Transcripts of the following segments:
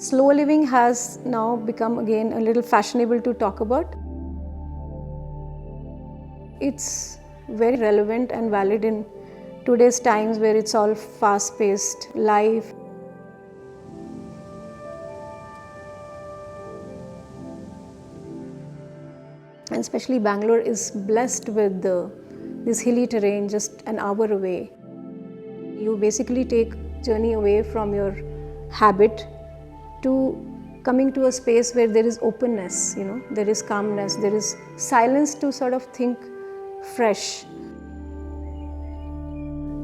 slow living has now become again a little fashionable to talk about. It's very relevant and valid in today's times where it's all fast-paced life. And especially Bangalore is blessed with this hilly terrain just an hour away. You basically take journey away from your habit to coming to a space where there is openness, there is calmness, there is silence to sort of think fresh.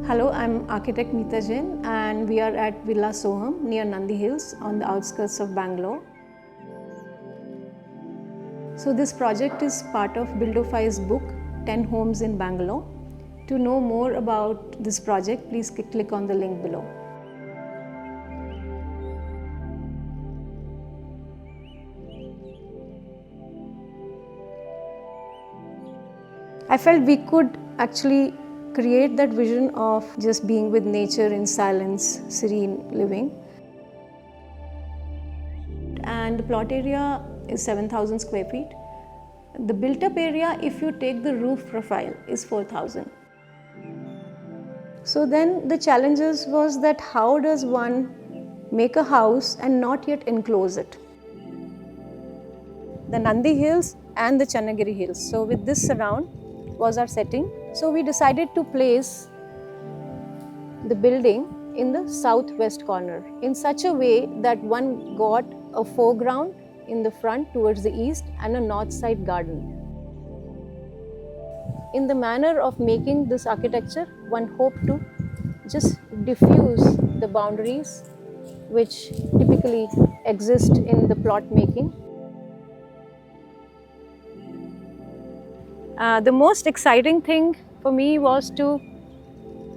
Hello, I'm architect Meeta Jain and we are at Villa Soham near Nandi Hills on the outskirts of Bangalore. So this project is part of Buildify's book 10 Homes in Bangalore. To know more about this project, please click on the link below. I felt we could actually create that vision of just being with nature in silence, serene living. And the plot area is 7,000 square feet. The built-up area, if you take the roof profile, is 4,000. So then the challenges was that how does one make a house and not yet enclose it? The Nandi Hills and the Channagiri Hills. So with this surround was our setting. So we decided to place the building in the southwest corner in such a way that one got a foreground in the front towards the east and a north side garden. In the manner of making this architecture, one hoped to just diffuse the boundaries which typically exist in the plot making. The most exciting thing for me was to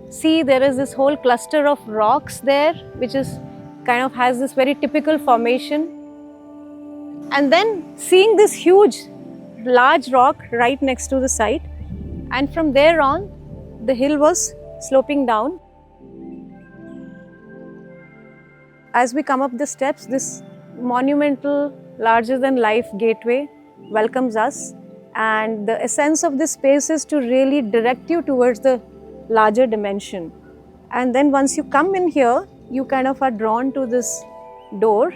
see there is this whole cluster of rocks there, which is kind of has this very typical formation. And then seeing this huge, large rock right next to the site. And from there on, the hill was sloping down. As we come up the steps, this monumental, larger-than-life gateway welcomes us. And the essence of this space is to really direct you towards the larger dimension. And then once you come in here, you kind of are drawn to this door,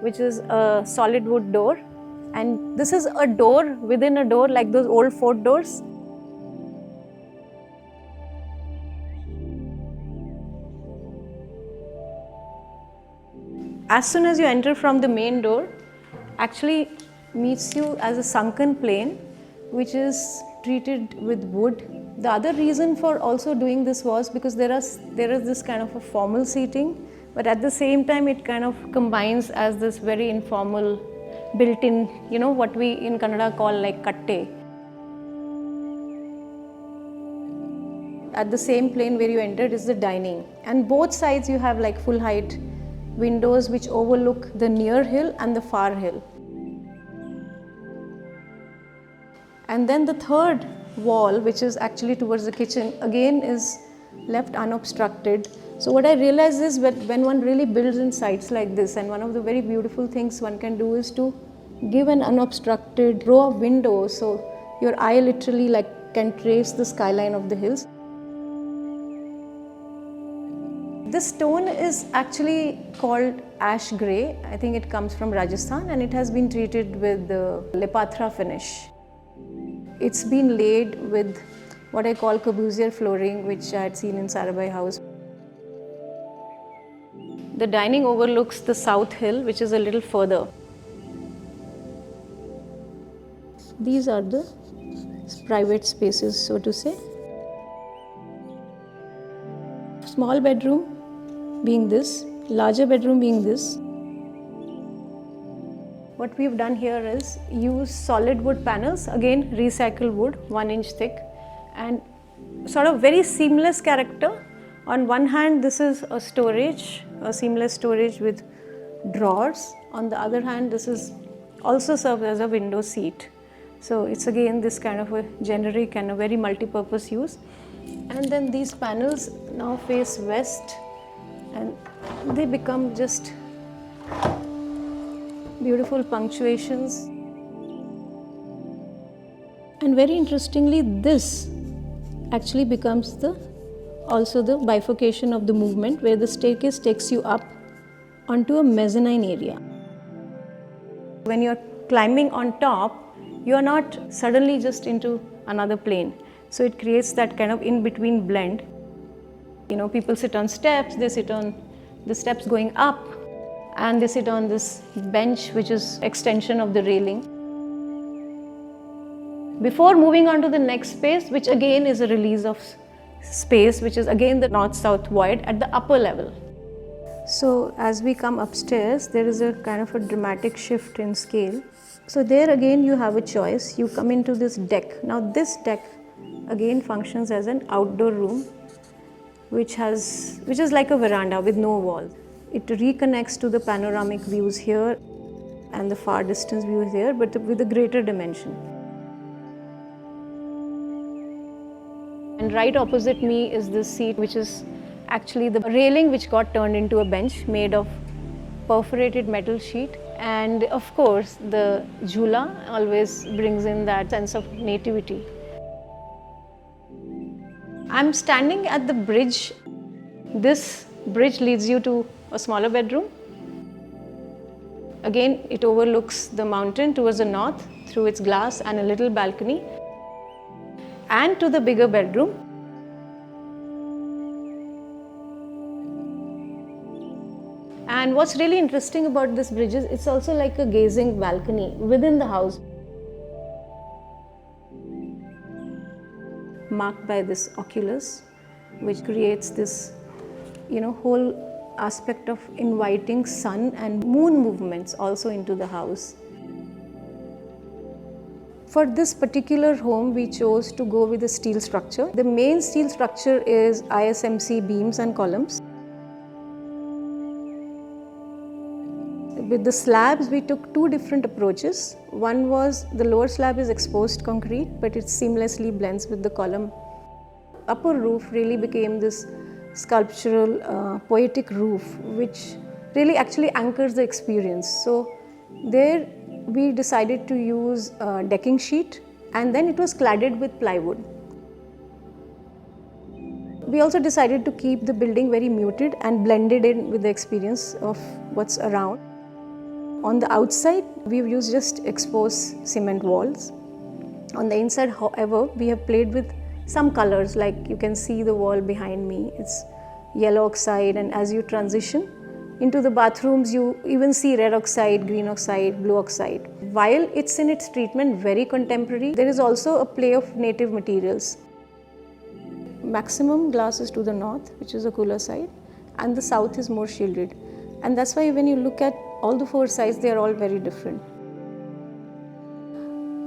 which is a solid wood door. And this is a door within a door, like those old fort doors. As soon as you enter from the main door, actually meets you as a sunken plane, which is treated with wood. The other reason for also doing this was because there is this kind of a formal seating, but at the same time it kind of combines as this very informal built-in, what we in Kannada call like katte. At the same plane where you entered is the dining, and both sides you have like full height windows which overlook the near hill and the far hill. And then the third wall, which is actually towards the kitchen, again is left unobstructed. So what I realized is when one really builds in sites like this, and one of the very beautiful things one can do is to give an unobstructed row of windows, so your eye literally can trace the skyline of the hills. This stone is actually called ash grey. I think it comes from Rajasthan and it has been treated with the lepatra finish. It's been laid with what I call Corbusier flooring, which I had seen in Sarabhai house. The dining overlooks the south hill, which is a little further. These are the private spaces, so to say. Small bedroom being this, larger bedroom being this. What we've done here is use solid wood panels, again recycled wood, 1 inch thick, and sort of very seamless character. On one hand, this is a storage, a seamless storage with drawers. On the other hand, this is also serves as a window seat. So it's again this kind of a generic and a very multi-purpose use. And then these panels now face west and they become just beautiful punctuations. And very interestingly, this actually becomes also the bifurcation of the movement, where the staircase takes you up onto a mezzanine area. When you're climbing on top, you're not suddenly just into another plane. So it creates that kind of in-between blend. People sit on steps, they sit on the steps going up, and they sit on this bench, which is extension of the railing. Before moving on to the next space, which again is a release of space, which is again the north-south void at the upper level. So as we come upstairs, there is a kind of a dramatic shift in scale. So there again you have a choice. You come into this deck. Now this deck again functions as an outdoor room, which is like a veranda with no walls. It reconnects to the panoramic views here and the far distance views here, but with a greater dimension. And right opposite me is this seat, which is actually the railing which got turned into a bench made of perforated metal sheet. And of course, the jhula always brings in that sense of nativity. I'm standing at the bridge. This bridge leads you to a smaller bedroom. Again, it overlooks the mountain towards the north through its glass and a little balcony, and to the bigger bedroom. And what's really interesting about this bridge is it's also like a gazing balcony within the house, marked by this Oculus, which creates this, whole aspect of inviting sun and moon movements also into the house. For this particular home, we chose to go with a steel structure. The main steel structure is ISMC beams and columns. With the slabs, we took two different approaches. One was the lower slab is exposed concrete, but it seamlessly blends with the column. Upper roof really became this sculptural, poetic roof, which really actually anchors the experience. So there we decided to use a decking sheet, and then it was cladded with plywood. We also decided to keep the building very muted and blended in with the experience of what's around. On the outside, we've used just exposed cement walls. On the inside, however, we have played with some colors, like you can see the wall behind me. It's yellow oxide, and as you transition into the bathrooms, you even see red oxide, green oxide, blue oxide. While it's in its treatment very contemporary, there is also a play of native materials. Maximum glass is to the north, which is a cooler side, and the south is more shielded. And that's why when you look at all the four sides, they are all very different.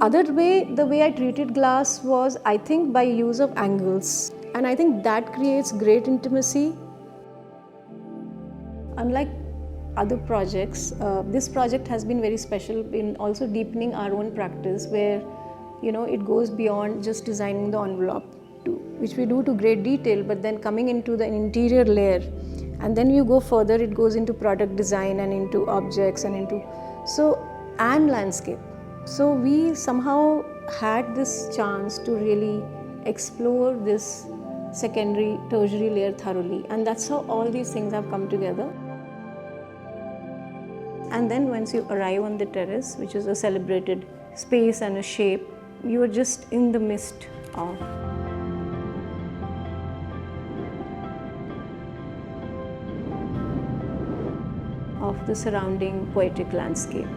The way I treated glass was, I think, by use of angles. And I think that creates great intimacy. Unlike other projects, this project has been very special in also deepening our own practice, where it goes beyond just designing the envelope, which we do to great detail, but then coming into the interior layer. And then you go further, it goes into product design and into objects and landscape. So we somehow had this chance to really explore this secondary, tertiary layer thoroughly. And that's how all these things have come together. And then once you arrive on the terrace, which is a celebrated space and a shape, you are just in the midst of the surrounding poetic landscape.